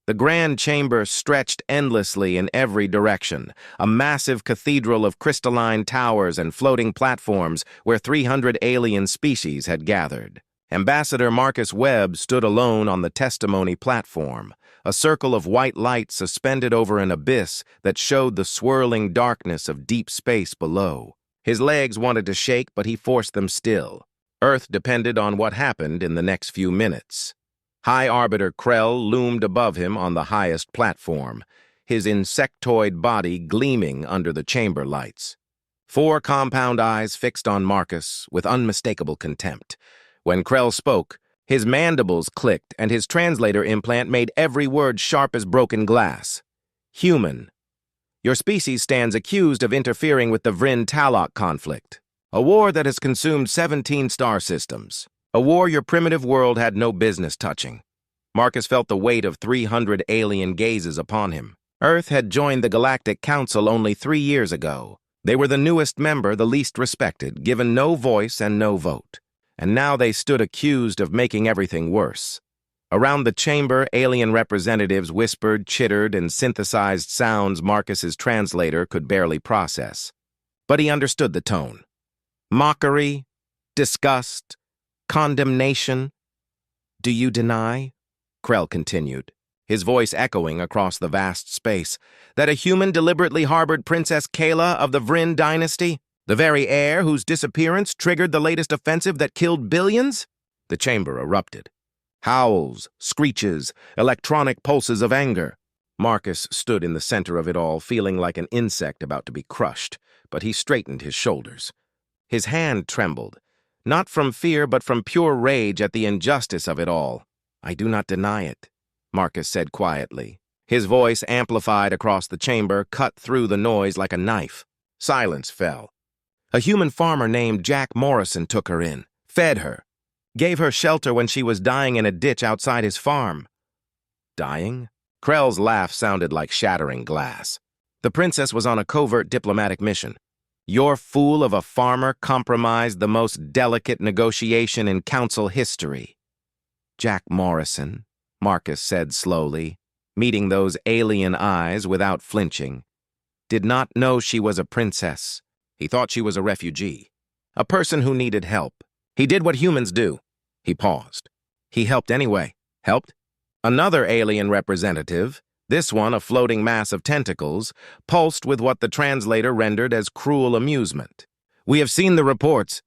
The grand chamber stretched endlessly in every direction, a massive cathedral of crystalline towers and floating platforms where 300 alien species had gathered. Ambassador Marcus Webb stood alone on the testimony platform, a circle of white light suspended over an abyss that showed the swirling darkness of deep space below. His legs wanted to shake, but he forced them still. Earth depended on what happened in the next few minutes. High Arbiter Krell loomed above him on the highest platform, his insectoid body gleaming under the chamber lights. 4 compound eyes fixed on Marcus with unmistakable contempt. When Krell spoke, his mandibles clicked and his translator implant made every word sharp as broken glass. Human. Your species stands accused of interfering with the Vryn-Talok conflict, a war that has consumed 17 star systems. A war your primitive world had no business touching. Marcus felt the weight of 300 alien gazes upon him. Earth had joined the Galactic Council only 3 years ago. They were the newest member, the least respected, given no voice and no vote. And now they stood accused of making everything worse. Around the chamber, alien representatives whispered, chittered, and synthesized sounds Marcus's translator could barely process. But he understood the tone. Mockery, disgust, condemnation. Do you deny? Krell continued, his voice echoing across the vast space, that a human deliberately harbored Princess Kayla of the Vryn dynasty, the very heir whose disappearance triggered the latest offensive that killed billions? The chamber erupted. Howls, screeches, electronic pulses of anger. Marcus stood in the center of it all, feeling like an insect about to be crushed, but he straightened his shoulders. His hand trembled. Not from fear, but from pure rage at the injustice of it all. I do not deny it, Marcus said quietly. His voice, amplified across the chamber, cut through the noise like a knife. Silence fell. A human farmer named Jack Morrison took her in, fed her, gave her shelter when she was dying in a ditch outside his farm. Dying? Krell's laugh sounded like shattering glass. The princess was on a covert diplomatic mission. Your fool of a farmer compromised the most delicate negotiation in council history. Jack Morrison, Marcus said slowly, meeting those alien eyes without flinching, did not know she was a princess. He thought she was a refugee, a person who needed help. He did what humans do. He paused. He helped anyway. Helped? Another alien representative, this one a floating mass of tentacles, pulsed with what the translator rendered as cruel amusement. We have seen the reports.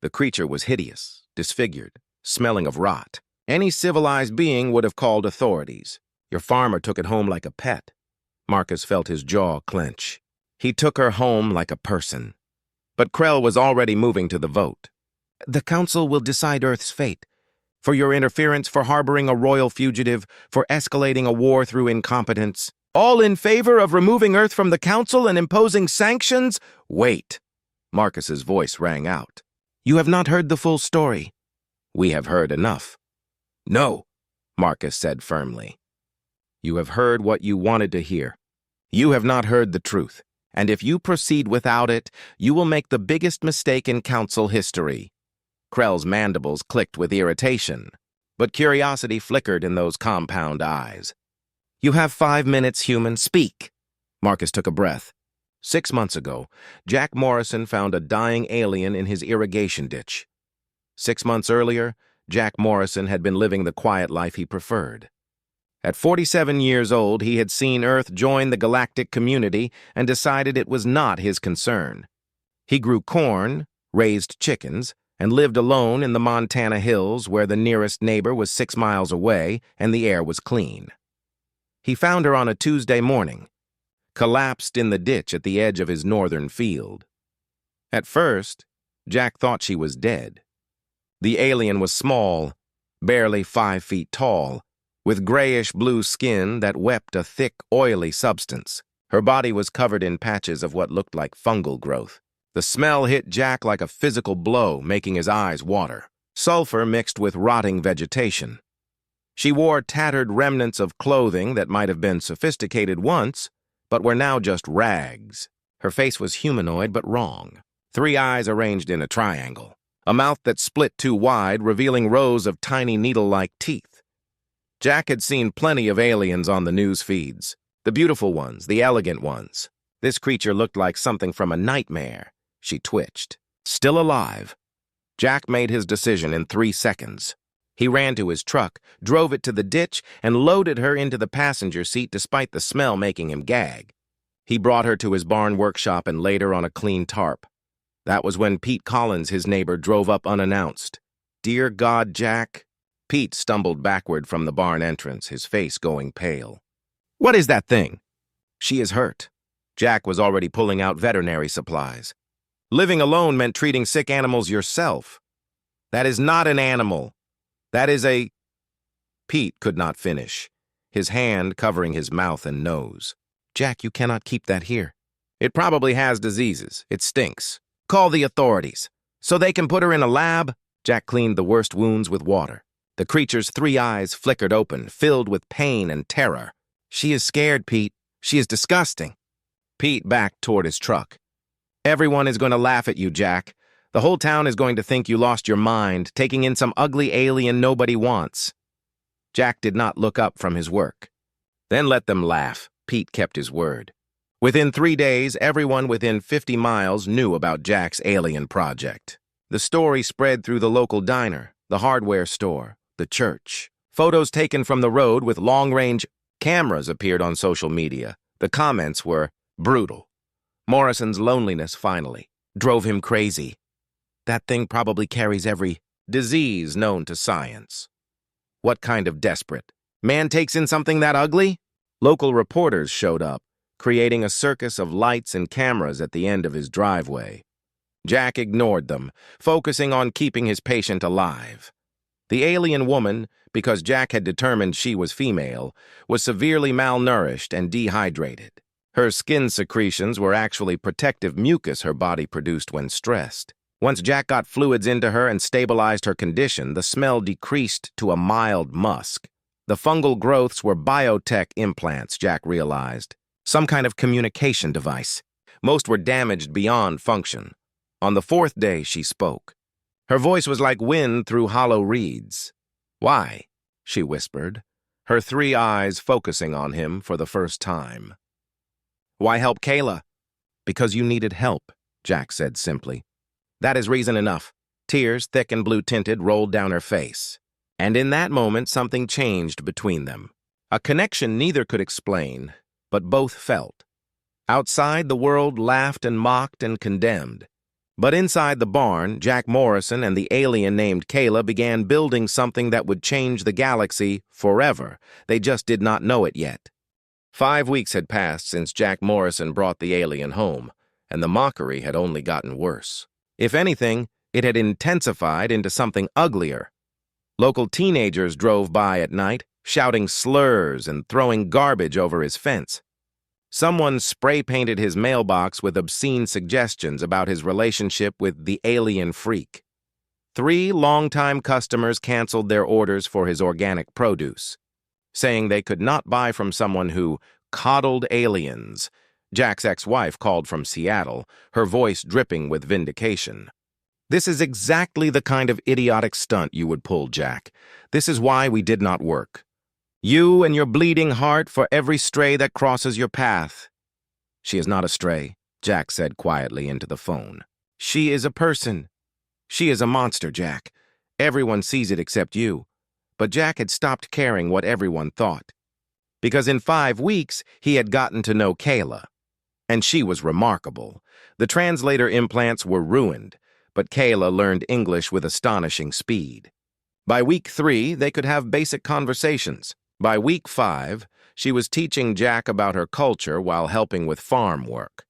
The creature was hideous, disfigured, smelling of rot. Any civilized being would have called authorities. Your farmer took it home like a pet. Marcus felt his jaw clench. He took her home like a person. But Krell was already moving to the vote. The council will decide Earth's fate. For your interference, for harboring a royal fugitive, for escalating a war through incompetence. All in favor of removing Earth from the council and imposing sanctions? Wait. Marcus's voice rang out. You have not heard the full story. We have heard enough. No, Marcus said firmly. You have heard what you wanted to hear. You have not heard the truth. And if you proceed without it, you will make the biggest mistake in council history. Krell's mandibles clicked with irritation, but curiosity flickered in those compound eyes. You have 5 minutes, human. Speak. Marcus took a breath. 6 months ago, Jack Morrison found a dying alien in his irrigation ditch. 6 months earlier, Jack Morrison had been living the quiet life he preferred. At 47 years old, he had seen Earth join the galactic community and decided it was not his concern. He grew corn, raised chickens, and lived alone in the Montana hills where the nearest neighbor was 6 miles away and the air was clean. He found her on a Tuesday morning, collapsed in the ditch at the edge of his northern field. At first, Jack thought she was dead. The alien was small, barely 5 feet tall, with grayish-blue skin that wept a thick, oily substance. Her body was covered in patches of what looked like fungal growth. The smell hit Jack like a physical blow, making his eyes water. Sulfur mixed with rotting vegetation. She wore tattered remnants of clothing that might have been sophisticated once, but were now just rags. Her face was humanoid but wrong. 3 eyes arranged in a triangle. A mouth that split too wide, revealing rows of tiny needle-like teeth. Jack had seen plenty of aliens on the news feeds. The beautiful ones, the elegant ones. This creature looked like something from a nightmare. She twitched. Still alive. Jack made his decision in 3 seconds. He ran to his truck, drove it to the ditch, and loaded her into the passenger seat despite the smell making him gag. He brought her to his barn workshop and laid her on a clean tarp. That was when Pete Collins, his neighbor, drove up unannounced. "Dear God, Jack." Pete stumbled backward from the barn entrance, his face going pale. "What is that thing?" "She is hurt." Jack was already pulling out veterinary supplies. "Living alone meant treating sick animals yourself." "That is not an animal. That is a—" Pete could not finish, his hand covering his mouth and nose. "Jack, you cannot keep that here. It probably has diseases. It stinks. Call the authorities. So they can put her in a lab." Jack cleaned the worst wounds with water. The creature's 3 eyes flickered open, filled with pain and terror. "She is scared, Pete. She is disgusting." Pete backed toward his truck. "Everyone is going to laugh at you, Jack. The whole town is going to think you lost your mind, taking in some ugly alien nobody wants." Jack did not look up from his work. "Then let them laugh." Pete kept his word. Within 3 days, everyone within 50 miles knew about Jack's alien project. The story spread through the local diner, the hardware store, the church. Photos taken from the road with long-range cameras appeared on social media. The comments were brutal. Morrison's loneliness, finally, drove him crazy. That thing probably carries every disease known to science. What kind of desperate? Man takes in something that ugly? Local reporters showed up, creating a circus of lights and cameras at the end of his driveway. Jack ignored them, focusing on keeping his patient alive. The alien woman, because Jack had determined she was female, was severely malnourished and dehydrated. Her skin secretions were actually protective mucus her body produced when stressed. Once Jack got fluids into her and stabilized her condition, the smell decreased to a mild musk. The fungal growths were biotech implants, Jack realized. Some kind of communication device. Most were damaged beyond function. On the 4th day, she spoke. Her voice was like wind through hollow reeds. "Why?" she whispered, her 3 eyes focusing on him for the first time. "Why help Kayla?" "Because you needed help," Jack said simply. "That is reason enough." Tears, thick and blue-tinted, rolled down her face. And in that moment, something changed between them. A connection neither could explain, but both felt. Outside, the world laughed and mocked and condemned. But inside the barn, Jack Morrison and the alien named Kayla began building something that would change the galaxy forever. They just did not know it yet. 5 weeks had passed since Jack Morrison brought the alien home, and the mockery had only gotten worse. If anything, it had intensified into something uglier. Local teenagers drove by at night, shouting slurs and throwing garbage over his fence. Someone spray-painted his mailbox with obscene suggestions about his relationship with the alien freak. 3 longtime customers canceled their orders for his organic produce, saying they could not buy from someone who coddled aliens. Jack's ex-wife called from Seattle, her voice dripping with vindication. "This is exactly the kind of idiotic stunt you would pull, Jack. This is why we did not work. You and your bleeding heart for every stray that crosses your path." "She is not a stray," Jack said quietly into the phone. "She is a person. She is a monster, Jack. Everyone sees it except you." But Jack had stopped caring what everyone thought. Because in 5 weeks, he had gotten to know Kayla. And she was remarkable. The translator implants were ruined, but Kayla learned English with astonishing speed. By week 3, they could have basic conversations. By week 5, she was teaching Jack about her culture while helping with farm work.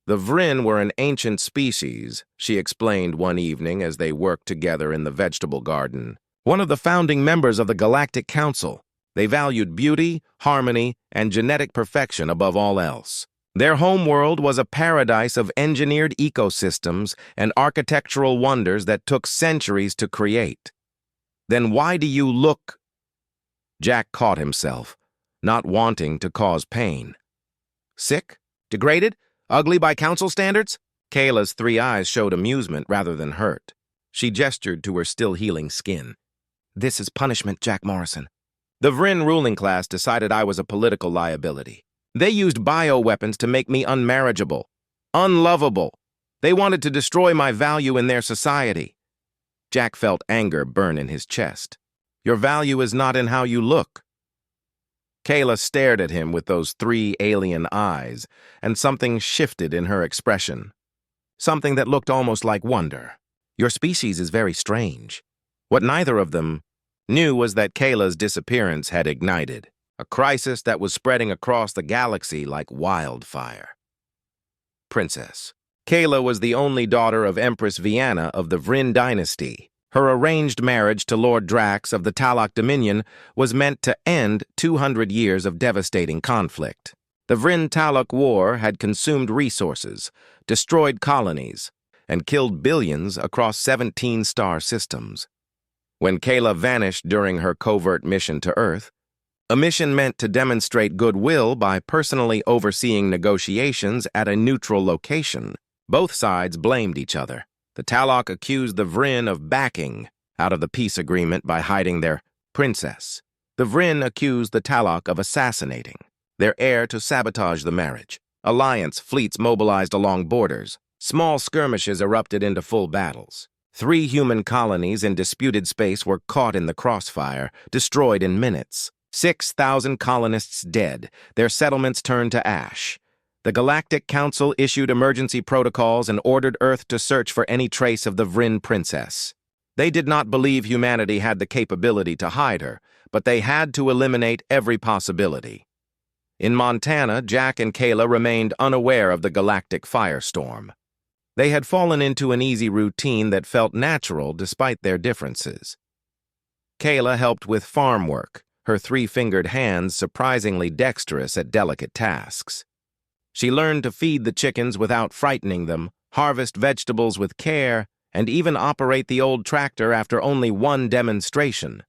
The Vryn were an ancient species, she explained one evening as they worked together in the vegetable garden. One of the founding members of the Galactic Council. They valued beauty, harmony, and genetic perfection above all else. Their homeworld was a paradise of engineered ecosystems and architectural wonders that took centuries to create. "Then why do you look—" Jack caught himself, not wanting to cause pain. "Sick? Degraded? Ugly by council standards?" Kayla's 3 eyes showed amusement rather than hurt. She gestured to her still-healing skin. "This is punishment, Jack Morrison. The Vryn ruling class decided I was a political liability. They used bioweapons to make me unmarriageable, unlovable. They wanted to destroy my value in their society. Jack felt anger burn in his chest. Your value is not in how you look. Kayla stared at him with those 3 alien eyes, and something shifted in her expression. Something that looked almost like wonder. Your species is very strange. What neither of them knew was that Kayla's disappearance had ignited a crisis that was spreading across the galaxy like wildfire. Princess. Kayla was the only daughter of Empress Vienna of the Vryn dynasty. Her arranged marriage to Lord Drax of the Talok Dominion was meant to end 200 years of devastating conflict. The Vryn-Talok War had consumed resources, destroyed colonies, and killed billions across 17 star systems. When Kayla vanished during her covert mission to Earth, a mission meant to demonstrate goodwill by personally overseeing negotiations at a neutral location, both sides blamed each other. The Talok accused the Vryn of backing out of the peace agreement by hiding their princess. The Vryn accused the Talok of assassinating their heir to sabotage the marriage. Alliance fleets mobilized along borders. Small skirmishes erupted into full battles. 3 human colonies in disputed space were caught in the crossfire, destroyed in minutes. 6,000 colonists dead, their settlements turned to ash. The Galactic Council issued emergency protocols and ordered Earth to search for any trace of the Vryn princess. They did not believe humanity had the capability to hide her, but they had to eliminate every possibility. In Montana, Jack and Kayla remained unaware of the galactic firestorm. They had fallen into an easy routine that felt natural despite their differences. Kayla helped with farm work, her 3-fingered hands surprisingly dexterous at delicate tasks. She learned to feed the chickens without frightening them, harvest vegetables with care, and even operate the old tractor after only 1 demonstration.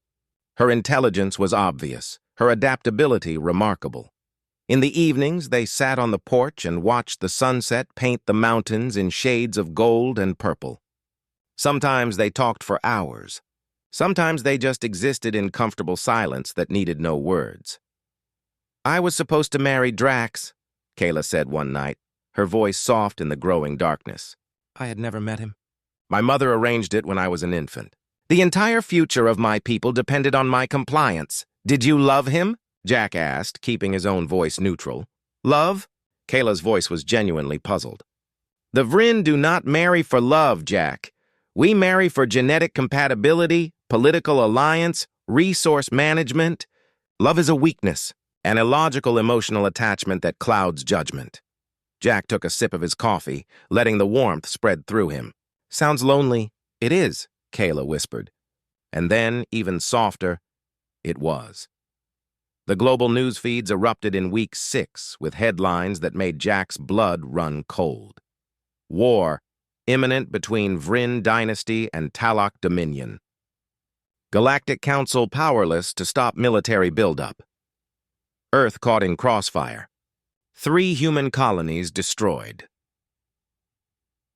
Her intelligence was obvious, her adaptability remarkable. In the evenings, they sat on the porch and watched the sunset paint the mountains in shades of gold and purple. Sometimes they talked for hours. Sometimes they just existed in comfortable silence that needed no words. I was supposed to marry Drax, Kayla said one night, her voice soft in the growing darkness. I had never met him. My mother arranged it when I was an infant. The entire future of my people depended on my compliance. Did you love him? Jack asked, keeping his own voice neutral. Love? Kayla's voice was genuinely puzzled. The Vryn do not marry for love, Jack. We marry for genetic compatibility, political alliance, resource management. Love is a weakness, an illogical emotional attachment that clouds judgment. Jack took a sip of his coffee, letting the warmth spread through him. Sounds lonely. It is, Kayla whispered. And then, even softer, it was. The global news feeds erupted in week 6 with headlines that made Jack's blood run cold. War imminent between Vryn dynasty and Talok Dominion. Galactic Council powerless to stop military buildup. Earth caught in crossfire. 3 human colonies destroyed.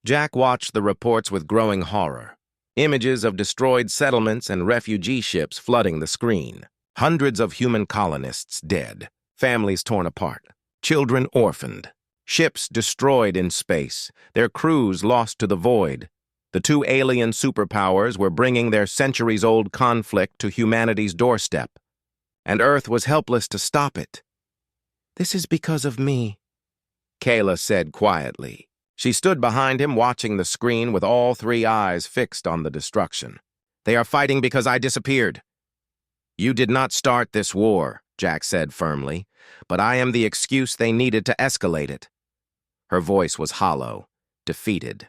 Jack watched the reports with growing horror. Images of destroyed settlements and refugee ships flooding the screen. Hundreds of human colonists dead, families torn apart, children orphaned, ships destroyed in space, their crews lost to the void. The 2 alien superpowers were bringing their centuries-old conflict to humanity's doorstep, and Earth was helpless to stop it. This is because of me, Kayla said quietly. She stood behind him, watching the screen with all 3 eyes fixed on the destruction. They are fighting because I disappeared. You did not start this war, Jack said firmly, but I am the excuse they needed to escalate it. Her voice was hollow, defeated.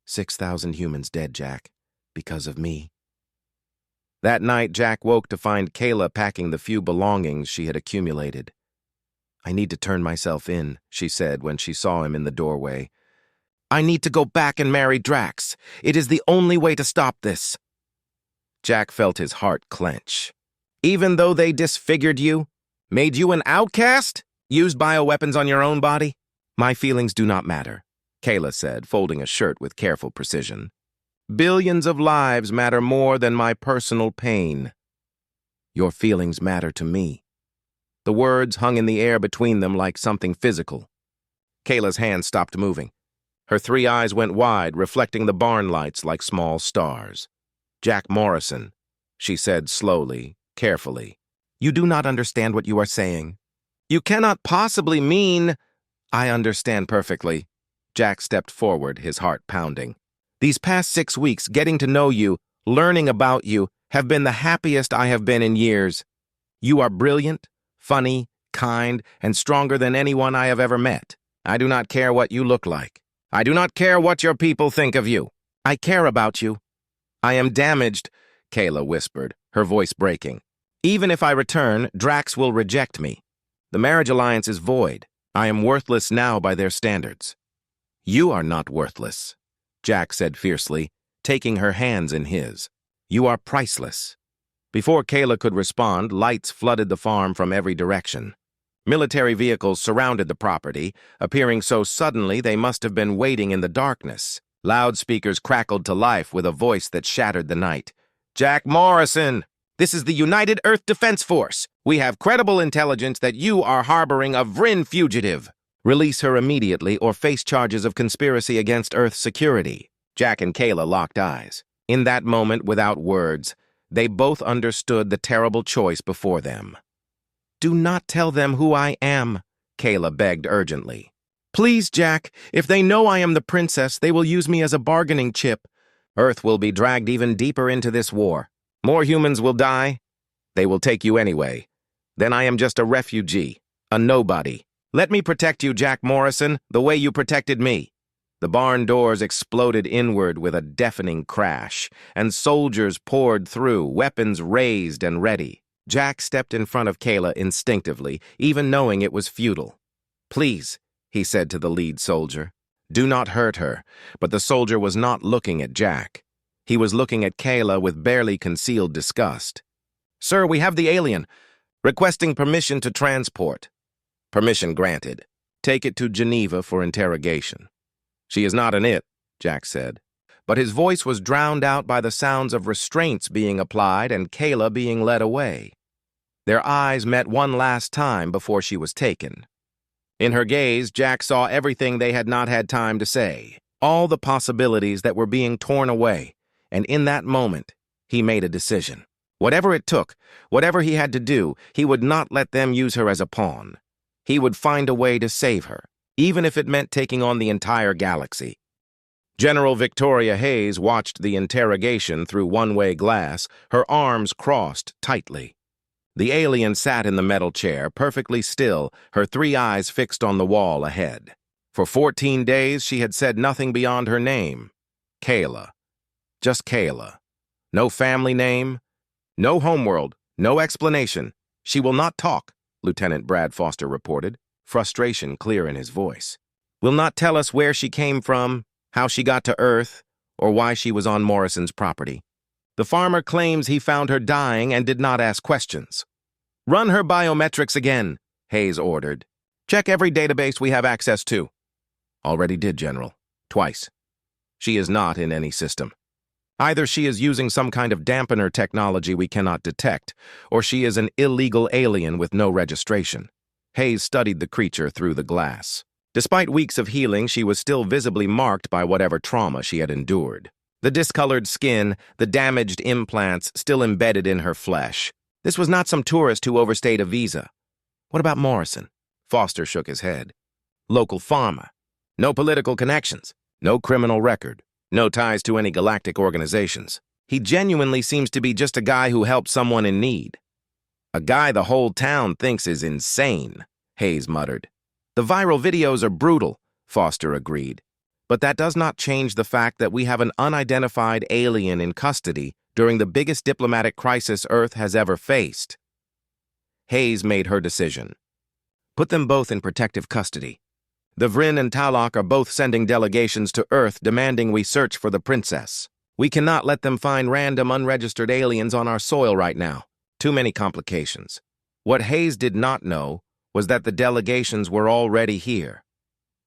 6,000 humans dead, Jack, because of me. That night, Jack woke to find Kayla packing the few belongings she had accumulated. I need to turn myself in, she said when she saw him in the doorway. I need to go back and marry Drax. It is the only way to stop this. Jack felt his heart clench. Even though they disfigured you, made you an outcast, used bioweapons on your own body? My feelings do not matter, Kayla said, folding a shirt with careful precision. Billions of lives matter more than my personal pain. Your feelings matter to me." The words hung in the air between them like something physical. Kayla's hand stopped moving. Her three eyes went wide, reflecting the barn lights like small stars. "Jack Morrison," she said slowly, carefully. "You do not understand what you are saying. You cannot possibly mean—" "I understand perfectly." Jack stepped forward, his heart pounding. "These past 6 weeks, getting to know you, learning about you, have been the happiest I have been in years. You are brilliant, funny, kind, and stronger than anyone I have ever met. I do not care what you look like. I do not care what your people think of you. I care about you. I am damaged," Kayla whispered, her voice breaking. "Even if I return, Drax will reject me. The marriage alliance is void. I am worthless now by their standards." "You are not worthless," Jack said fiercely, taking her hands in his. "You are priceless." Before Kayla could respond, lights flooded the farm from every direction. Military vehicles surrounded the property, appearing so suddenly they must have been waiting in the darkness. Loudspeakers crackled to life with a voice that shattered the night. "Jack Morrison! This is the United Earth Defense Force. We have credible intelligence that you are harboring a Vryn fugitive. Release her immediately or face charges of conspiracy against Earth security." Jack and Kayla locked eyes. In that moment, without words, they both understood the terrible choice before them. "Do not tell them who I am," Kayla begged urgently. "Please, Jack, if they know I am the princess, they will use me as a bargaining chip. Earth will be dragged even deeper into this war. More humans will die. They will take you anyway. Then I am just a refugee, a nobody. Let me protect you, Jack Morrison, the way you protected me." The barn doors exploded inward with a deafening crash, and soldiers poured through, weapons raised and ready. Jack stepped in front of Kayla instinctively, even knowing it was futile. "Please," he said to the lead soldier, "do not hurt her." But the soldier was not looking at Jack. He was looking at Kayla with barely concealed disgust. "Sir, we have the alien. Requesting permission to transport." "Permission granted. Take it to Geneva for interrogation." "She is not an it," Jack said. But his voice was drowned out by the sounds of restraints being applied and Kayla being led away. Their eyes met one last time before she was taken. In her gaze, Jack saw everything they had not had time to say, all the possibilities that were being torn away, and in that moment, he made a decision. Whatever it took, whatever he had to do, he would not let them use her as a pawn. He would find a way to save her, even if it meant taking on the entire galaxy. General Victoria Hayes watched the interrogation through one-way glass, her arms crossed tightly. The alien sat in the metal chair, perfectly still, her three eyes fixed on the wall ahead. For 14 days, she had said nothing beyond her name. Kayla. Just Kayla. No family name, no homeworld, no explanation. "She will not talk," Lieutenant Brad Foster reported, frustration clear in his voice. "Will not tell us where she came from, how she got to Earth, or why she was on Morrison's property. The farmer claims he found her dying and did not ask questions." "Run her biometrics again," Hayes ordered. "Check every database we have access to." "Already did, General. Twice. She is not in any system. Either she is using some kind of dampener technology we cannot detect, or she is an illegal alien with no registration." Hayes studied the creature through the glass. Despite weeks of healing, she was still visibly marked by whatever trauma she had endured. The discolored skin, the damaged implants still embedded in her flesh. This was not some tourist who overstayed a visa. "What about Morrison?" Foster shook his head. "Local farmer. No political connections. No criminal record. No ties to any galactic organizations. He genuinely seems to be just a guy who helped someone in need." "A guy the whole town thinks is insane," Hayes muttered. "The viral videos are brutal," Foster agreed. "But that does not change the fact that we have an unidentified alien in custody during the biggest diplomatic crisis Earth has ever faced." Hayes made her decision. "Put them both in protective custody. The Vryn and Talok are both sending delegations to Earth demanding we search for the princess. We cannot let them find random unregistered aliens on our soil right now. Too many complications." What Hayes did not know was that the delegations were already here.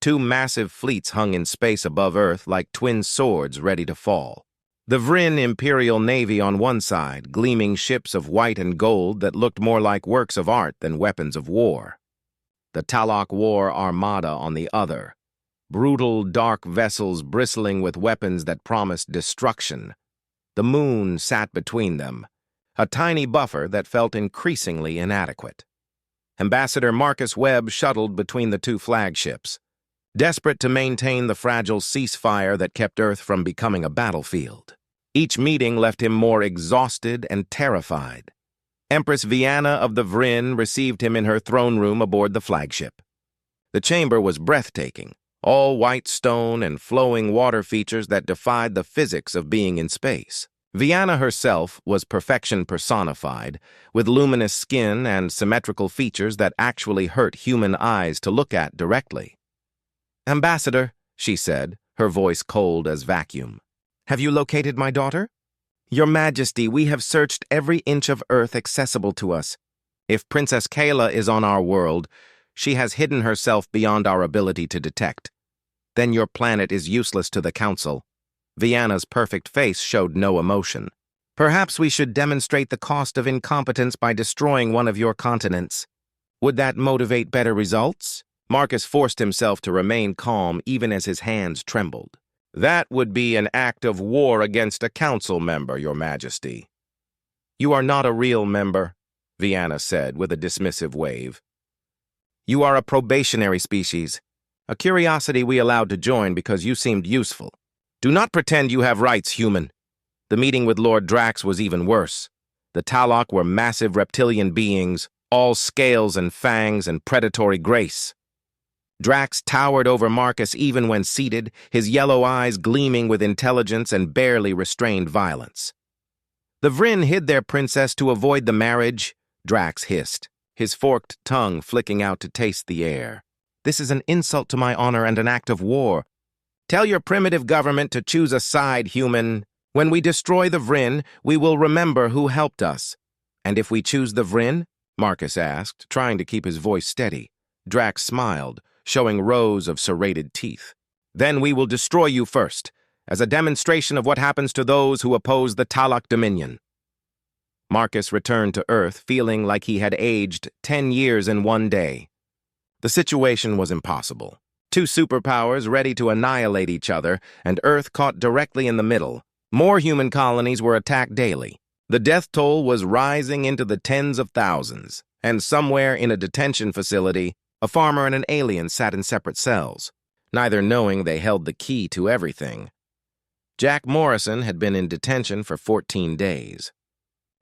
2 massive fleets hung in space above Earth like twin swords ready to fall. The Vryn Imperial Navy on one side, gleaming ships of white and gold that looked more like works of art than weapons of war. The Talok War Armada on the other, brutal, dark vessels bristling with weapons that promised destruction. The moon sat between them, a tiny buffer that felt increasingly inadequate. Ambassador Marcus Webb shuttled between the two flagships, desperate to maintain the fragile ceasefire that kept Earth from becoming a battlefield. Each meeting left him more exhausted and terrified. Empress Vienna of the Vryn received him in her throne room aboard the flagship. The chamber was breathtaking, all white stone and flowing water features that defied the physics of being in space. Vienna herself was perfection personified, with luminous skin and symmetrical features that actually hurt human eyes to look at directly. "Ambassador," she said, her voice cold as vacuum, "have you located my daughter?" "Your Majesty, we have searched every inch of Earth accessible to us. If Princess Kayla is on our world, she has hidden herself beyond our ability to detect. Then your planet is useless to the Council." Vienna's perfect face showed no emotion. "Perhaps we should demonstrate the cost of incompetence by destroying one of your continents. Would that motivate better results?" Marcus forced himself to remain calm even as his hands trembled. "That would be an act of war against a council member, Your Majesty." "You are not a real member," Vienna said with a dismissive wave. "You are a probationary species, a curiosity we allowed to join because you seemed useful. Do not pretend you have rights, human." The meeting with Lord Drax was even worse. The Talok were massive reptilian beings, all scales and fangs and predatory grace. Drax towered over Marcus even when seated, his yellow eyes gleaming with intelligence and barely restrained violence. "The Vryn hid their princess to avoid the marriage," Drax hissed, his forked tongue flicking out to taste the air. "This is an insult to my honor and an act of war. Tell your primitive government to choose a side, human. When we destroy the Vryn, we will remember who helped us." "And if we choose the Vryn?" Marcus asked, trying to keep his voice steady. Drax smiled, showing rows of serrated teeth. "Then we will destroy you first, as a demonstration of what happens to those who oppose the Talok Dominion." Marcus returned to Earth feeling like he had aged 10 years in one day. The situation was impossible. Two superpowers ready to annihilate each other, and Earth caught directly in the middle. More human colonies were attacked daily. The death toll was rising into the tens of thousands, and somewhere in a detention facility, a farmer and an alien sat in separate cells, neither knowing they held the key to everything. Jack Morrison had been in detention for 14 days.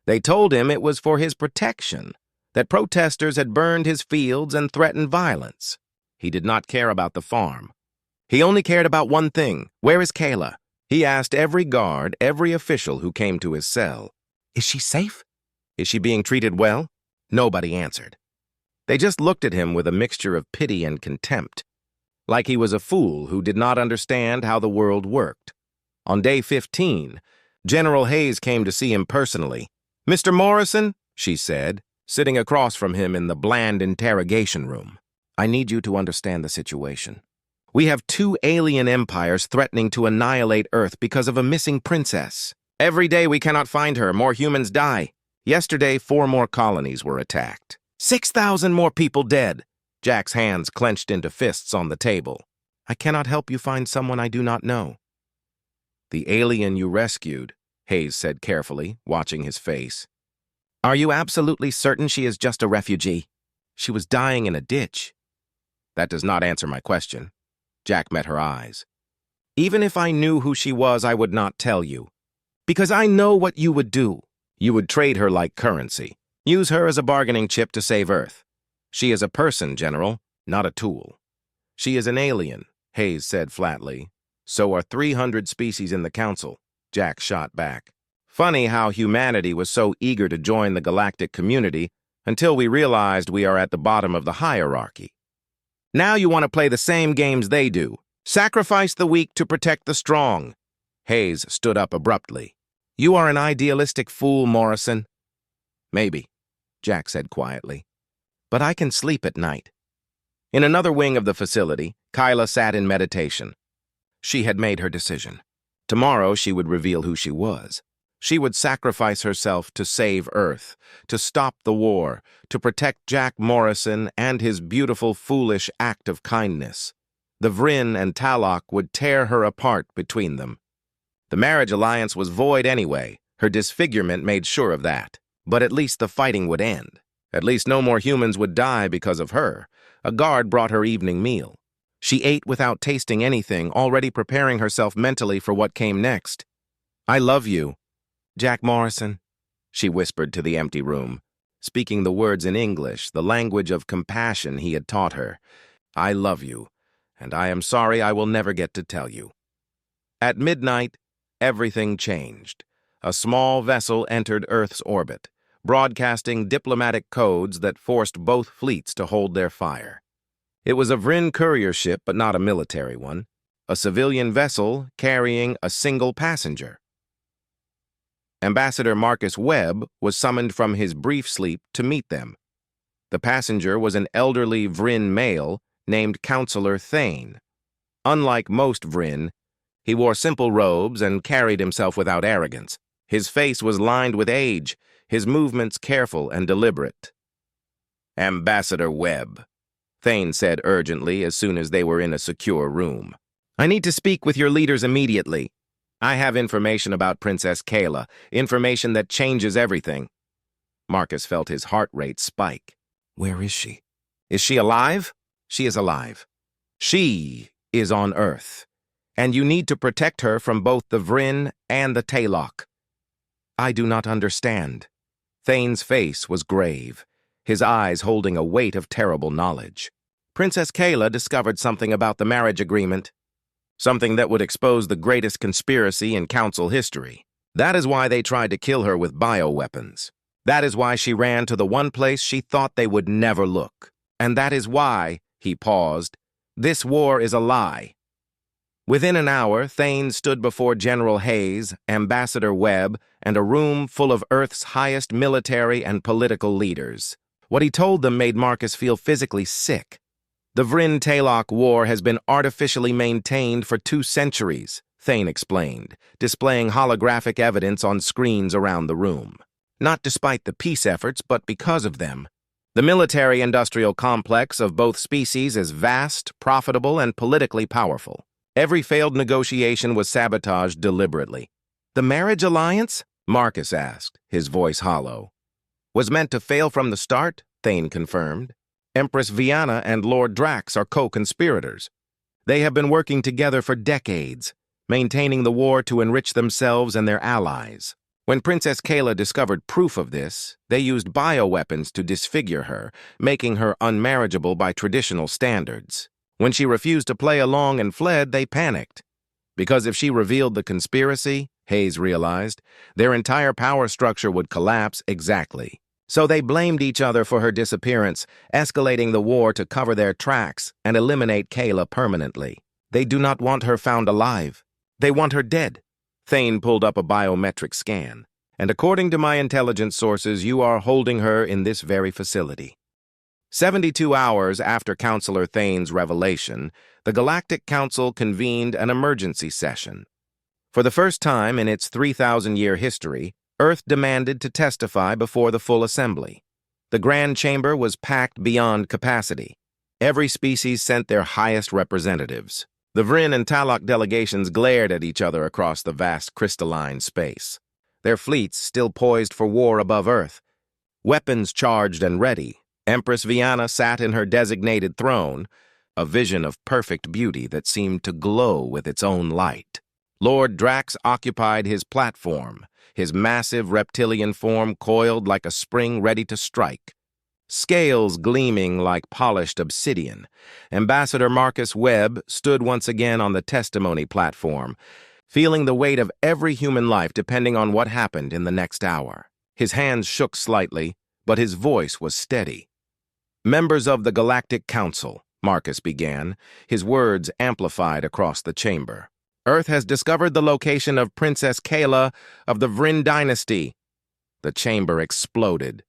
They told him it was for his protection, that protesters had burned his fields and threatened violence. He did not care about the farm. He only cared about one thing: where is Kayla? He asked every guard, every official who came to his cell. "Is she safe? Is she being treated well?" Nobody answered. They just looked at him with a mixture of pity and contempt, like he was a fool who did not understand how the world worked. On day 15, General Hayes came to see him personally. "Mr. Morrison," she said, sitting across from him in the bland interrogation room, "I need you to understand the situation. We have 2 alien empires threatening to annihilate Earth because of a missing princess. Every day we cannot find her, more humans die. Yesterday, 4 more colonies were attacked. 6,000 more people dead." Jack's hands clenched into fists on the table. "I cannot help you find someone I do not know." "The alien you rescued," Hayes said carefully, watching his face. "Are you absolutely certain she is just a refugee? She was dying in a ditch." "That does not answer my question." Jack met her eyes. "Even if I knew who she was, I would not tell you. Because I know what you would do. You would trade her like currency. Use her as a bargaining chip to save Earth. She is a person, General, not a tool." "She is an alien," Hayes said flatly. "So are 300 species in the Council," Jack shot back. "Funny how humanity was so eager to join the galactic community until we realized we are at the bottom of the hierarchy. Now you want to play the same games they do. Sacrifice the weak to protect the strong." Hayes stood up abruptly. "You are an idealistic fool, Morrison." "Maybe," Jack said quietly. "But I can sleep at night." In another wing of the facility, Kyla sat in meditation. She had made her decision. Tomorrow she would reveal who she was. She would sacrifice herself to save Earth, to stop the war, to protect Jack Morrison and his beautiful, foolish act of kindness. The Vryn and Talok would tear her apart between them. The marriage alliance was void anyway. Her disfigurement made sure of that. But at least the fighting would end. At least no more humans would die because of her. A guard brought her evening meal. She ate without tasting anything, already preparing herself mentally for what came next. "I love you, Jack Morrison," she whispered to the empty room, speaking the words in English, the language of compassion he had taught her. "I love you, and I am sorry I will never get to tell you." At midnight, everything changed. A small vessel entered Earth's orbit, broadcasting diplomatic codes that forced both fleets to hold their fire. It was a Vryn courier ship, but not a military one, a civilian vessel carrying a single passenger. Ambassador Marcus Webb was summoned from his brief sleep to meet them. The passenger was an elderly Vryn male named Counselor Thane. Unlike most Vryn, he wore simple robes and carried himself without arrogance. His face was lined with age, his movements careful and deliberate. "Ambassador Webb," Thane said urgently as soon as they were in a secure room. "I need to speak with your leaders immediately. I have information about Princess Kayla, information that changes everything." Marcus felt his heart rate spike. "Where is she? Is she alive?" "She is alive. She is on Earth, and you need to protect her from both the Vryn and the Talok." "I do not understand." Thane's face was grave, his eyes holding a weight of terrible knowledge. "Princess Kayla discovered something about the marriage agreement. Something that would expose the greatest conspiracy in Council history. That is why they tried to kill her with bioweapons. That is why she ran to the one place she thought they would never look. And that is why," he paused, "this war is a lie." Within an hour, Thane stood before General Hayes, Ambassador Webb, and a room full of Earth's highest military and political leaders. What he told them made Marcus feel physically sick. "The Vryn-Talok War has been artificially maintained for 2 centuries, Thane explained, displaying holographic evidence on screens around the room. Not despite the peace efforts, but because of them. The military-industrial complex of both species is vast, profitable, and politically powerful. Every failed negotiation was sabotaged deliberately." "The marriage alliance?" Marcus asked, his voice hollow. "Was meant to fail from the start," Thane confirmed. "Empress Vianna and Lord Drax are co-conspirators. They have been working together for decades, maintaining the war to enrich themselves and their allies. When Princess Kayla discovered proof of this, they used bioweapons to disfigure her, making her unmarriageable by traditional standards. When she refused to play along and fled, they panicked. Because if she revealed the conspiracy, Hayes realized, their entire power structure would collapse exactly. So they blamed each other for her disappearance, escalating the war to cover their tracks and eliminate Kayla permanently. They do not want her found alive. They want her dead." Thane pulled up a biometric scan. "And according to my intelligence sources, you are holding her in this very facility." 72 hours after Counselor Thane's revelation, the Galactic Council convened an emergency session. For the first time in its 3,000-year history, Earth demanded to testify before the full assembly. The Grand Chamber was packed beyond capacity. Every species sent their highest representatives. The Vryn and Talok delegations glared at each other across the vast crystalline space. Their fleets still poised for war above Earth. Weapons charged and ready, Empress Vianna sat in her designated throne, a vision of perfect beauty that seemed to glow with its own light. Lord Drax occupied his platform, his massive reptilian form coiled like a spring ready to strike. Scales gleaming like polished obsidian, Ambassador Marcus Webb stood once again on the testimony platform, feeling the weight of every human life depending on what happened in the next hour. His hands shook slightly, but his voice was steady. "Members of the Galactic Council," Marcus began, his words amplified across the chamber. "Earth has discovered the location of Princess Kayla of the Vryn dynasty." The chamber exploded.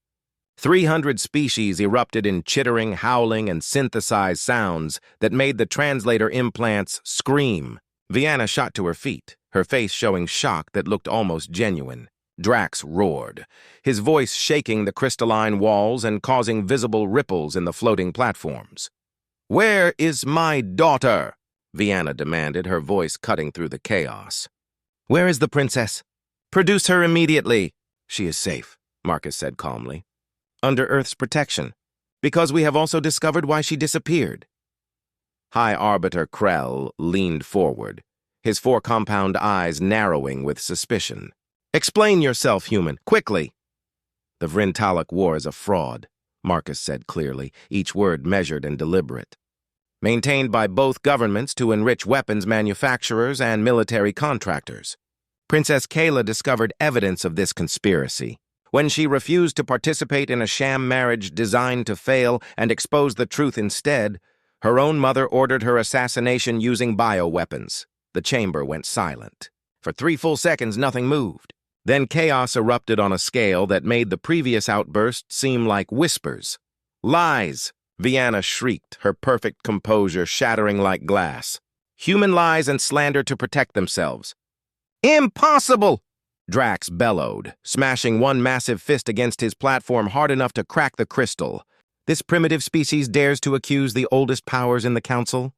300 species erupted in chittering, howling, and synthesized sounds that made the translator implants scream. Vienna shot to her feet, her face showing shock that looked almost genuine. Drax roared, his voice shaking the crystalline walls and causing visible ripples in the floating platforms. "Where is my daughter?" Vienna demanded, her voice cutting through the chaos. "Where is the princess? Produce her immediately." "She is safe," Marcus said calmly. "Under Earth's protection, because we have also discovered why she disappeared." High Arbiter Krell leaned forward, his four compound eyes narrowing with suspicion. "Explain yourself, human, quickly." "The Vrintalic War is a fraud," Marcus said clearly, each word measured and deliberate. "Maintained by both governments to enrich weapons manufacturers and military contractors. Princess Kayla discovered evidence of this conspiracy when she refused to participate in a sham marriage designed to fail and expose the truth instead. Her own mother ordered her assassination using bioweapons. The chamber went silent. For 3 full seconds, nothing moved. Then chaos erupted on a scale that made the previous outburst seem like whispers. "Lies!" Vienna shrieked, her perfect composure shattering like glass. "Human lies and slander to protect themselves." "Impossible!" Drax bellowed, smashing one massive fist against his platform hard enough to crack the crystal. "This primitive species dares to accuse the oldest powers in the Council?"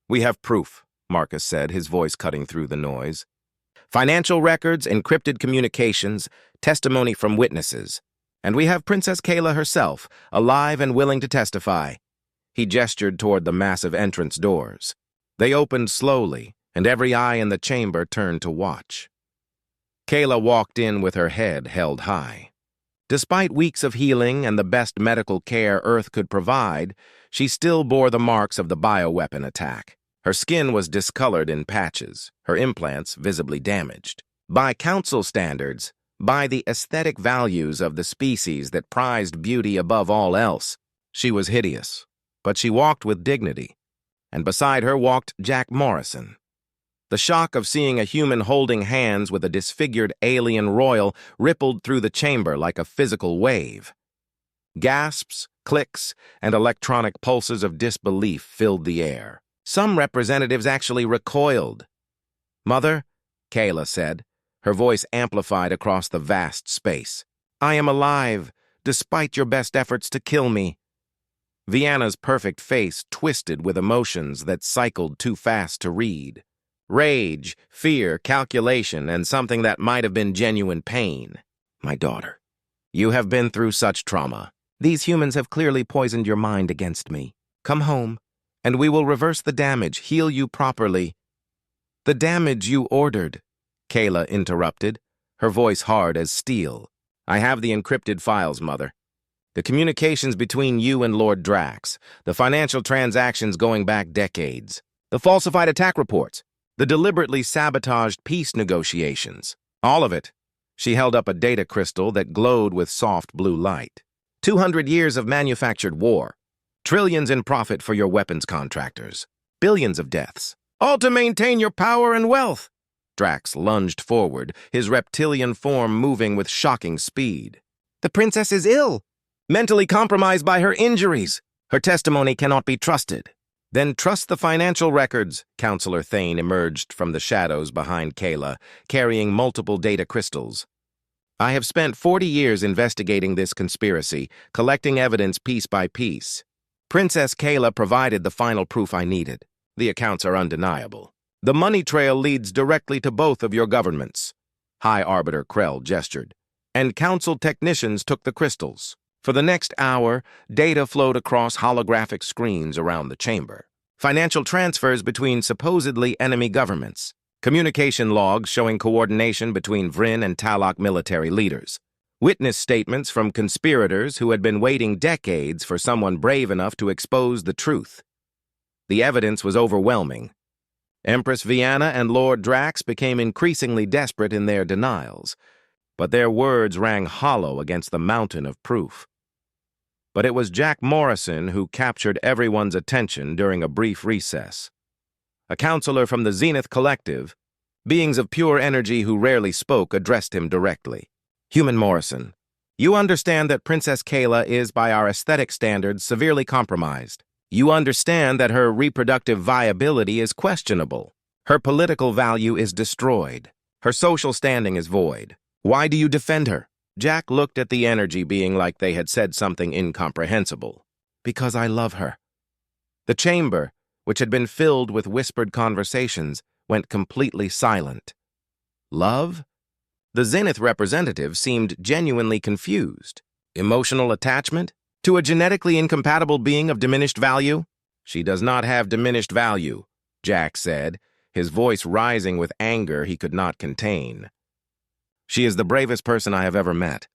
"We have proof," Marcus said, his voice cutting through the noise. "Financial records, encrypted communications, testimony from witnesses. And we have Princess Kayla herself, alive and willing to testify." He gestured toward the massive entrance doors. They opened slowly, and every eye in the chamber turned to watch. Kayla walked in with her head held high. Despite weeks of healing and the best medical care Earth could provide, she still bore the marks of the bioweapon attack. Her skin was discolored in patches, her implants visibly damaged. By Council standards, by the aesthetic values of the species that prized beauty above all else, she was hideous. But she walked with dignity, and beside her walked Jack Morrison. The shock of seeing a human holding hands with a disfigured alien royal rippled through the chamber like a physical wave. Gasps, clicks, and electronic pulses of disbelief filled the air. Some representatives actually recoiled. "Mother," Kayla said, her voice amplified across the vast space. "I am alive, despite your best efforts to kill me." Vienna's perfect face twisted with emotions that cycled too fast to read. Rage, fear, calculation, and something that might have been genuine pain. "My daughter, you have been through such trauma. These humans have clearly poisoned your mind against me. Come home, and we will reverse the damage, heal you properly." "The damage you ordered," Kayla interrupted, her voice hard as steel. "I have the encrypted files, Mother. The communications between you and Lord Drax, the financial transactions going back decades, the falsified attack reports, the deliberately sabotaged peace negotiations. All of it." She held up a data crystal that glowed with soft blue light. 200 years of manufactured war. Trillions in profit for your weapons contractors. Billions of deaths. All to maintain your power and wealth. Drax lunged forward, his reptilian form moving with shocking speed. "The princess is ill, mentally compromised by her injuries. Her testimony cannot be trusted." "Then trust the financial records." Counselor Thane emerged from the shadows behind Kayla, carrying multiple data crystals. "I have spent 40 years investigating this conspiracy, collecting evidence piece by piece. Princess Kayla provided the final proof I needed. The accounts are undeniable. The money trail leads directly to both of your governments." High Arbiter Krell gestured. "And Council technicians took the crystals." For the next hour, data flowed across holographic screens around the chamber. Financial transfers between supposedly enemy governments. Communication logs showing coordination between Vryn and Talok military leaders. Witness statements from conspirators who had been waiting decades for someone brave enough to expose the truth. The evidence was overwhelming. Empress Vienna and Lord Drax became increasingly desperate in their denials, but their words rang hollow against the mountain of proof. But it was Jack Morrison who captured everyone's attention during a brief recess. A counselor from the Zenith Collective, beings of pure energy who rarely spoke, addressed him directly. "Human Morrison, you understand that Princess Kayla is, by our aesthetic standards, severely compromised. You understand that her reproductive viability is questionable. Her political value is destroyed. Her social standing is void. Why do you defend her? Jack looked at the energy being like they had said something incomprehensible. Because I love her. The chamber, which had been filled with whispered conversations, went completely silent. Love? The Zenith representative seemed genuinely confused. Emotional attachment? To a genetically incompatible being of diminished value? She does not have diminished value, Jack said, his voice rising with anger he could not contain. She is the bravest person I have ever met.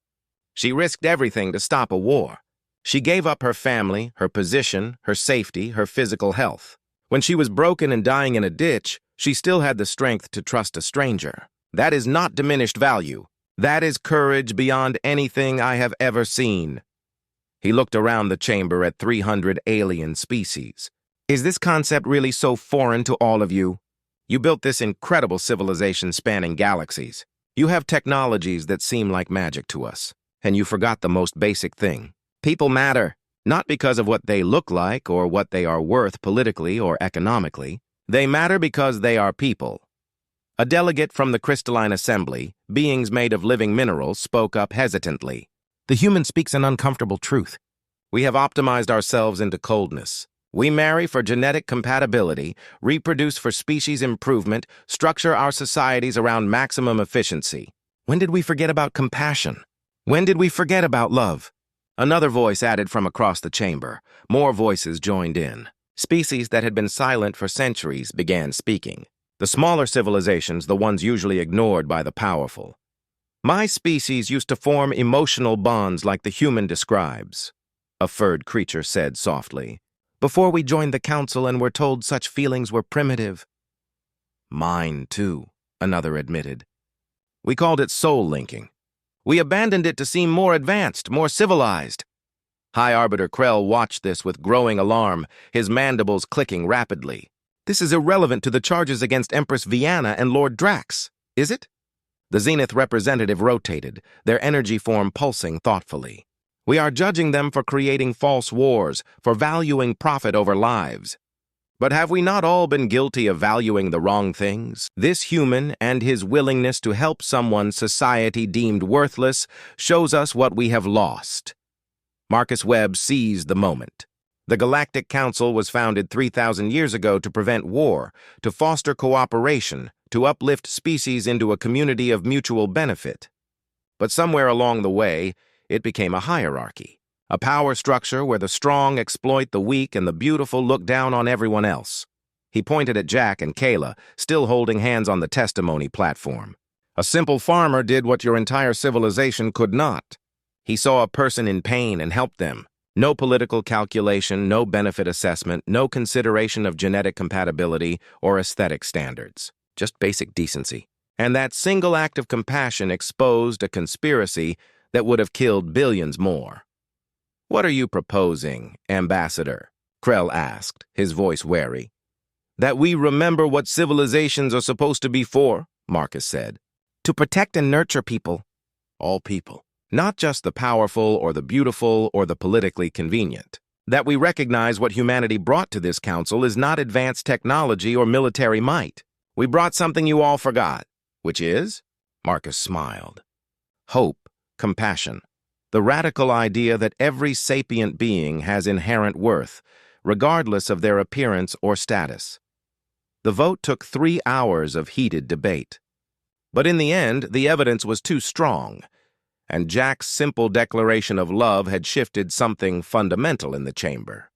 She risked everything to stop a war. She gave up her family, her position, her safety, her physical health. When she was broken and dying in a ditch, she still had the strength to trust a stranger. That is not diminished value. That is courage beyond anything I have ever seen. He looked around the chamber at 300 alien species. Is this concept really so foreign to all of you? You built this incredible civilization spanning galaxies. You have technologies that seem like magic to us. And you forgot the most basic thing. People matter, not because of what they look like or what they are worth politically or economically. They matter because they are people. A delegate from the Crystalline Assembly, beings made of living minerals, spoke up hesitantly. The human speaks an uncomfortable truth. We have optimized ourselves into coldness. We marry for genetic compatibility, reproduce for species improvement, structure our societies around maximum efficiency. When did we forget about compassion? When did we forget about love? Another voice added from across the chamber. More voices joined in. Species that had been silent for centuries began speaking. The smaller civilizations, the ones usually ignored by the powerful. My species used to form emotional bonds like the human describes, a furred creature said softly. Before we joined the council and were told such feelings were primitive. Mine, too, another admitted. We called it soul linking. We abandoned it to seem more advanced, more civilized. High Arbiter Krell watched this with growing alarm, his mandibles clicking rapidly. This is irrelevant to the charges against Empress Vienna and Lord Drax, is it? The Zenith representative rotated, their energy form pulsing thoughtfully. We are judging them for creating false wars, for valuing profit over lives. But have we not all been guilty of valuing the wrong things? This human and his willingness to help someone society deemed worthless shows us what we have lost. Marcus Webb seized the moment. The Galactic Council was founded 3,000 years ago to prevent war, to foster cooperation, to uplift species into a community of mutual benefit. But somewhere along the way, it became a hierarchy, a power structure where the strong exploit the weak and the beautiful look down on everyone else. He pointed at Jack and Kayla, still holding hands on the testimony platform. A simple farmer did what your entire civilization could not. He saw a person in pain and helped them. No political calculation, no benefit assessment, no consideration of genetic compatibility or aesthetic standards. Just basic decency. And that single act of compassion exposed a conspiracy that would have killed billions more. What are you proposing, Ambassador? Krell asked, his voice wary. That we remember what civilizations are supposed to be for, Marcus said. To protect and nurture people. All people. Not just the powerful or the beautiful or the politically convenient. That we recognize what humanity brought to this council is not advanced technology or military might. We brought something you all forgot. Which is? Marcus smiled. Hope, compassion. The radical idea that every sapient being has inherent worth, regardless of their appearance or status. The vote took 3 hours of heated debate. But in the end, the evidence was too strong, and Jack's simple declaration of love had shifted something fundamental in the chamber.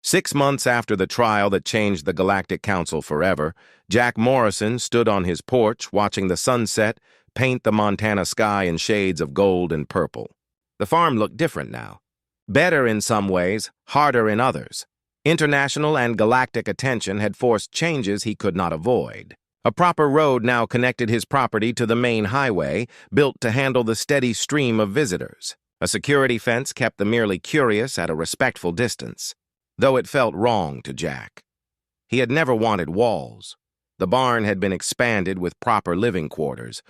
6 months after the trial that changed the Galactic Council forever, Jack Morrison stood on his porch watching the sunset paint the Montana sky in shades of gold and purple. The farm looked different now. Better in some ways, harder in others. International and galactic attention had forced changes he could not avoid. A proper road now connected his property to the main highway, built to handle the steady stream of visitors. A security fence kept the merely curious at a respectful distance, though it felt wrong to Jack. He had never wanted walls. The barn had been expanded with proper living quarters,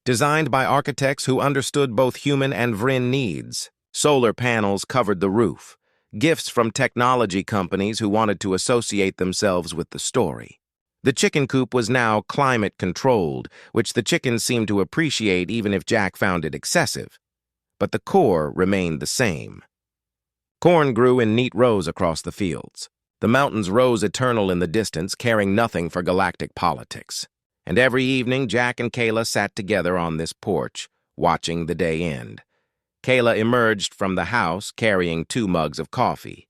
designed by architects who understood both human and Vryn needs. Solar panels covered the roof, gifts from technology companies who wanted to associate themselves with the story. The chicken coop was now climate-controlled, which the chickens seemed to appreciate even if Jack found it excessive. But the core remained the same. Corn grew in neat rows across the fields. The mountains rose eternal in the distance, caring nothing for galactic politics. And every evening, Jack and Kayla sat together on this porch, watching the day end. Kayla emerged from the house carrying 2 mugs of coffee.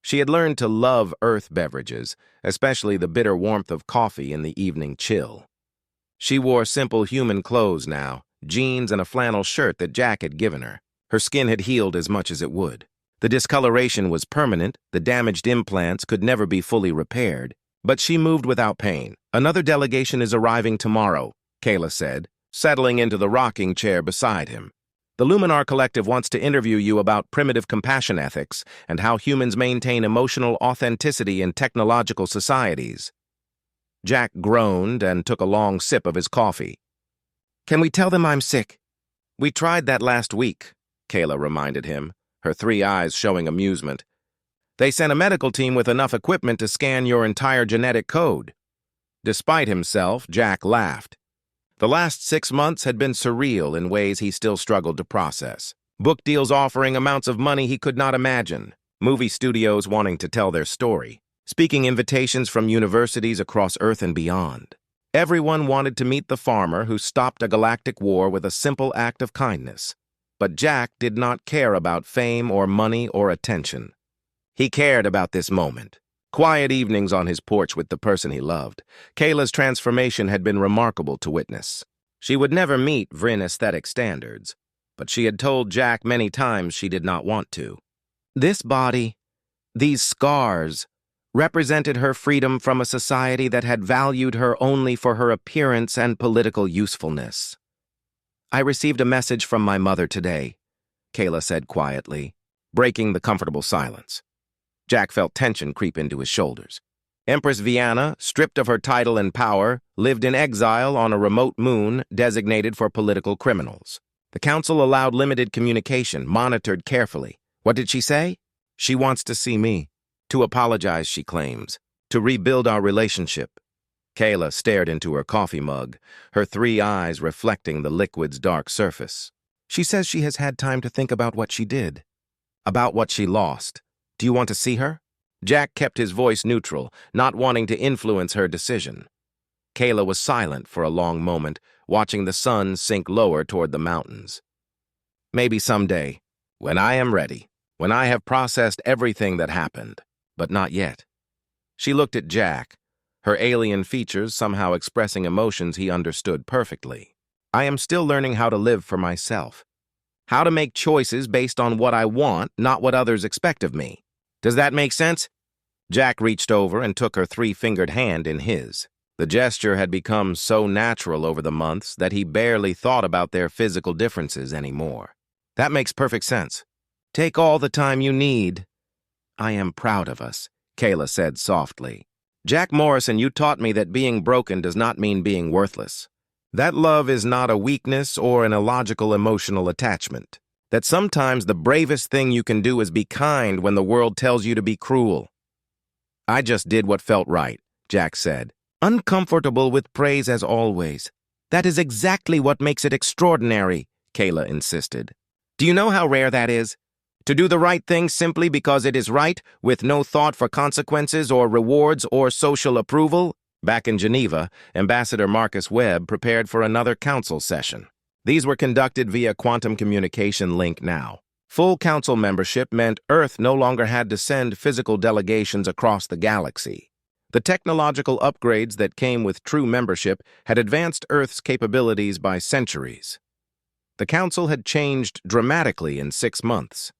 She had learned to love earth beverages, especially the bitter warmth of coffee in the evening chill. She wore simple human clothes now, jeans and a flannel shirt that Jack had given her. Her skin had healed as much as it would. The discoloration was permanent, the damaged implants could never be fully repaired, but she moved without pain. "Another delegation is arriving tomorrow," Kayla said, settling into the rocking chair beside him. "The Luminar Collective wants to interview you about primitive compassion ethics and how humans maintain emotional authenticity in technological societies." Jack groaned and took a long sip of his coffee. "Can we tell them I'm sick?" "We tried that last week," Kayla reminded him, her 3 eyes showing amusement. "They sent a medical team with enough equipment to scan your entire genetic code." Despite himself, Jack laughed. The last 6 months had been surreal in ways he still struggled to process. Book deals offering amounts of money he could not imagine, movie studios wanting to tell their story, speaking invitations from universities across Earth and beyond. Everyone wanted to meet the farmer who stopped a galactic war with a simple act of kindness. But Jack did not care about fame or money or attention. He cared about this moment. Quiet evenings on his porch with the person he loved. Kayla's transformation had been remarkable to witness. She would never meet Vryn aesthetic standards, but she had told Jack many times she did not want to. This body, these scars, represented her freedom from a society that had valued her only for her appearance and political usefulness. "I received a message from my mother today," Kayla said quietly, breaking the comfortable silence. Jack felt tension creep into his shoulders. Empress Vienna, stripped of her title and power, lived in exile on a remote moon designated for political criminals. The council allowed limited communication, monitored carefully. What did she say? "She wants to see me. To apologize," she claims. "To rebuild our relationship." Kayla stared into her coffee mug, her 3 eyes reflecting the liquid's dark surface. "She says she has had time to think about what she did. About what she lost. Do you want to see her?" Jack kept his voice neutral, not wanting to influence her decision. Kayla was silent for a long moment, watching the sun sink lower toward the mountains. "Maybe someday, when I am ready, when I have processed everything that happened, but not yet." She looked at Jack, her alien features somehow expressing emotions he understood perfectly. "I am still learning how to live for myself. How to make choices based on what I want, not what others expect of me. Does that make sense?" Jack reached over and took her 3-fingered hand in his. The gesture had become so natural over the months that he barely thought about their physical differences anymore. "That makes perfect sense. Take all the time you need." "I am proud of us," Kayla said softly. "Jack Morrison, you taught me that being broken does not mean being worthless. That love is not a weakness or an illogical emotional attachment. That sometimes the bravest thing you can do is be kind when the world tells you to be cruel." "I just did what felt right," Jack said, uncomfortable with praise as always. "That is exactly what makes it extraordinary," Kayla insisted. "Do you know how rare that is? To do the right thing simply because it is right, with no thought for consequences or rewards or social approval?" Back in Geneva, Ambassador Marcus Webb prepared for another council session. These were conducted via quantum communication link now. Full council membership meant Earth no longer had to send physical delegations across the galaxy. The technological upgrades that came with true membership had advanced Earth's capabilities by centuries. The council had changed dramatically in 6 months.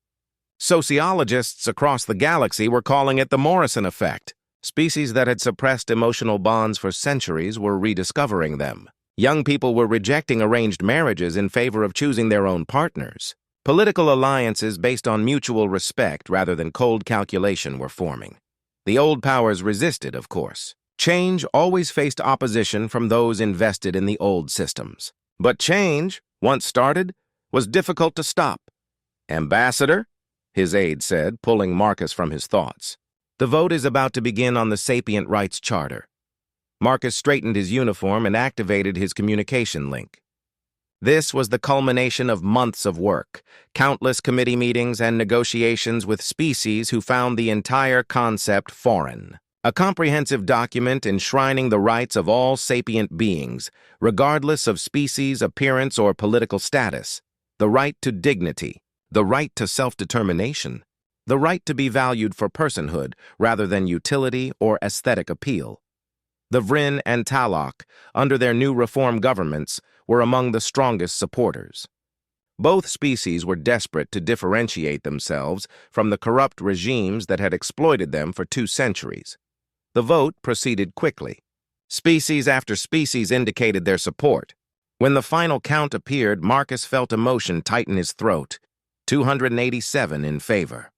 Sociologists across the galaxy were calling it the Morrison effect. Species that had suppressed emotional bonds for centuries were rediscovering them. Young people were rejecting arranged marriages in favor of choosing their own partners. Political alliances based on mutual respect rather than cold calculation were forming. The old powers resisted, of course. Change always faced opposition from those invested in the old systems. But change, once started, was difficult to stop. "Ambassador," his aide said, pulling Marcus from his thoughts. "The vote is about to begin on the Sapient Rights Charter. Marcus straightened his uniform and activated his communication link. This was the culmination of months of work, countless committee meetings and negotiations with species who found the entire concept foreign. A comprehensive document enshrining the rights of all sapient beings, regardless of species, appearance, or political status. The right to dignity, the right to self-determination, the right to be valued for personhood rather than utility or aesthetic appeal. The Vryn and Talok, under their new reform governments, were among the strongest supporters. Both species were desperate to differentiate themselves from the corrupt regimes that had exploited them for 2 centuries. The vote proceeded quickly. Species after species indicated their support. When the final count appeared, Marcus felt emotion tighten his throat. 287 in favor.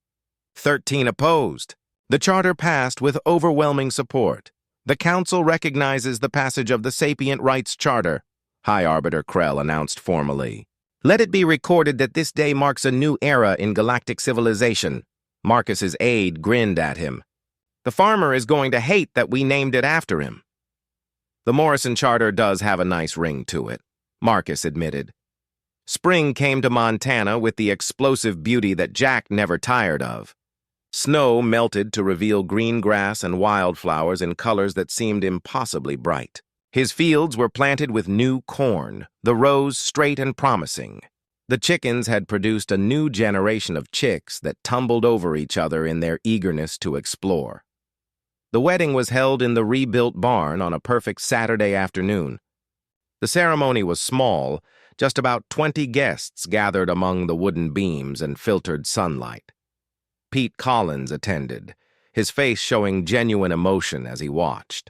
13 opposed. The charter passed with overwhelming support. The Council recognizes the passage of the Sapient Rights Charter, High Arbiter Krell announced formally. Let it be recorded that this day marks a new era in galactic civilization. Marcus's aide grinned at him. The farmer is going to hate that we named it after him. The Morrison Charter does have a nice ring to it, Marcus admitted. Spring came to Montana with the explosive beauty that Jack never tired of. Snow melted to reveal green grass and wildflowers in colors that seemed impossibly bright. His fields were planted with new corn, the rows straight and promising. The chickens had produced a new generation of chicks that tumbled over each other in their eagerness to explore. The wedding was held in the rebuilt barn on a perfect Saturday afternoon. The ceremony was small, just about 20 guests gathered among the wooden beams and filtered sunlight. Pete Collins attended, his face showing genuine emotion as he watched.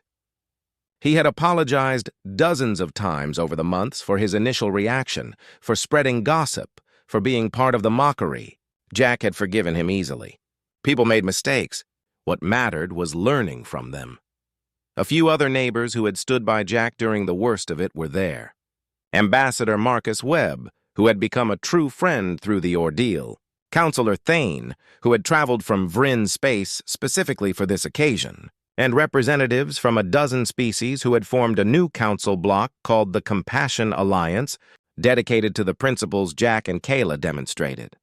He had apologized dozens of times over the months for his initial reaction, for spreading gossip, for being part of the mockery. Jack had forgiven him easily. People made mistakes. What mattered was learning from them. A few other neighbors who had stood by Jack during the worst of it were there. Ambassador Marcus Webb, who had become a true friend through the ordeal. Counselor Thane, who had traveled from Vryn space specifically for this occasion. And representatives from a dozen species who had formed a new council block called the Compassion Alliance, dedicated to the principles Jack and Kayla demonstrated.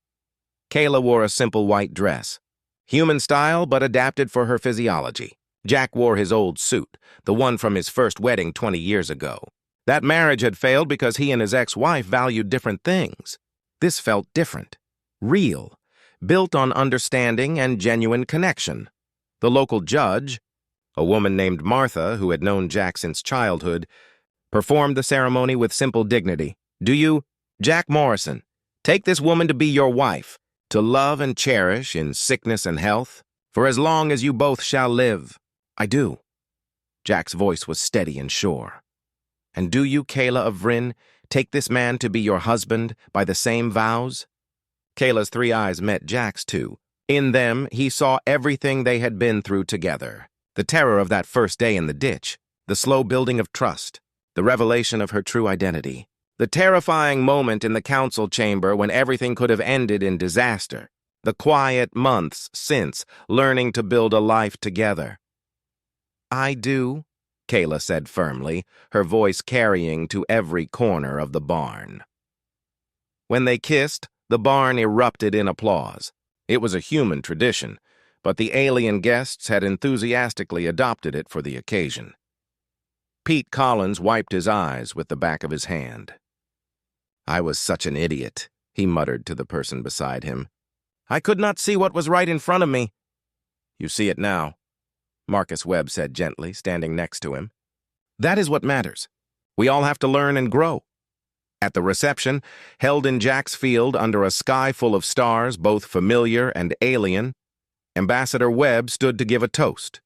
Kayla wore a simple white dress, human style but adapted for her physiology. Jack wore his old suit, the one from his first wedding 20 years ago. That marriage had failed because he and his ex-wife valued different things. This felt different, real, built on understanding and genuine connection. The local judge, a woman named Martha, who had known Jack since childhood, performed the ceremony with simple dignity. Do you, Jack Morrison, take this woman to be your wife, to love and cherish in sickness and health, for as long as you both shall live? I do. Jack's voice was steady and sure. And do you, Kayla of Vryn, take this man to be your husband by the same vows? Kayla's 3 eyes met Jack's 2. In them, he saw everything they had been through together. The terror of that first day in the ditch, the slow building of trust, the revelation of her true identity, the terrifying moment in the council chamber when everything could have ended in disaster, the quiet months since learning to build a life together. I do, Kayla said firmly, her voice carrying to every corner of the barn. When they kissed, the barn erupted in applause. It was a human tradition, but the alien guests had enthusiastically adopted it for the occasion. Pete Collins wiped his eyes with the back of his hand. I was such an idiot, he muttered to the person beside him. I could not see what was right in front of me. You see it now, Marcus Webb said gently, standing next to him. That is what matters. We all have to learn and grow. At the reception, held in Jack's field under a sky full of stars, both familiar and alien, Ambassador Webb stood to give a toast.